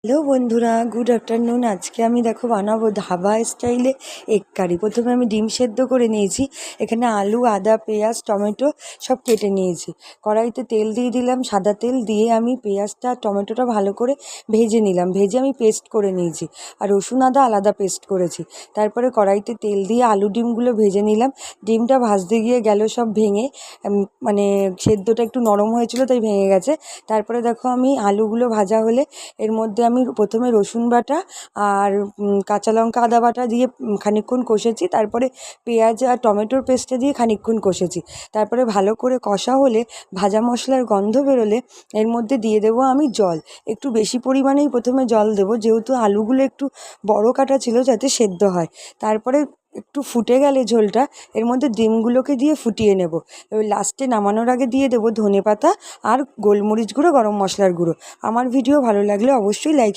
Hello বন্ধুরা, good afternoon. আজকে আমি দেখো বানাবো ধাবা স্টাইলে এগ কারি। প্রথমে আমি ডিম সেদ্ধ করে নিয়েছি। এখানে আলু, আদা, পেঁয়াজ, টমেটো সব কেটে নিয়েছি। কড়াইতে তেল দিয়ে দিলাম, সাদা তেল দিয়ে আমি পেঁয়াজটা টমেটোটা ভালো করে ভেজে নিলাম। ভেজে আমি পেস্ট করে নিয়েছি, আর রসুন আদা আলাদা পেস্ট করেছি। তারপরে কড়াইতে তেল দিয়ে আলু ডিমগুলো ভেজে নিলাম। ডিমটা ভাজতে গিয়ে গেল সব ভেঙে, মানে সেদ্ধটা একটু নরম হয়েছিল তাই ভেঙে গেছে। তারপরে দেখো আমি আলুগুলো ভাজা হলে এর মধ্যে আমি প্রথমে রসুন বাটা আর কাঁচা লঙ্কা আদা বাটা দিয়ে খানিকক্ষণ কষেছি। তারপরে পেঁয়াজ আর টমেটোর পেস্টটা দিয়ে খানিকক্ষণ কষেছি। তারপরে ভালো করে কষা হলে, ভাজা মশলার গন্ধ বেরোলে এর মধ্যে দিয়ে দেবো আমি জল। একটু বেশি পরিমাণেই প্রথমে জল দেবো, যেহেতু আলুগুলো একটু বড় কাটা ছিল, যাতে সেদ্ধ হয়। তারপরে একটু ফুটে গেলে ঝোলটা, এর মধ্যে ডিমগুলোকে দিয়ে ফুটিয়ে নেব। এবার লাস্টে নামানোর আগে দিয়ে দেবো ধনেপাতা আর গোলমরিচ গুঁড়ো, গরম মশলার গুঁড়ো। আমার ভিডিও ভালো লাগলে অবশ্যই লাইক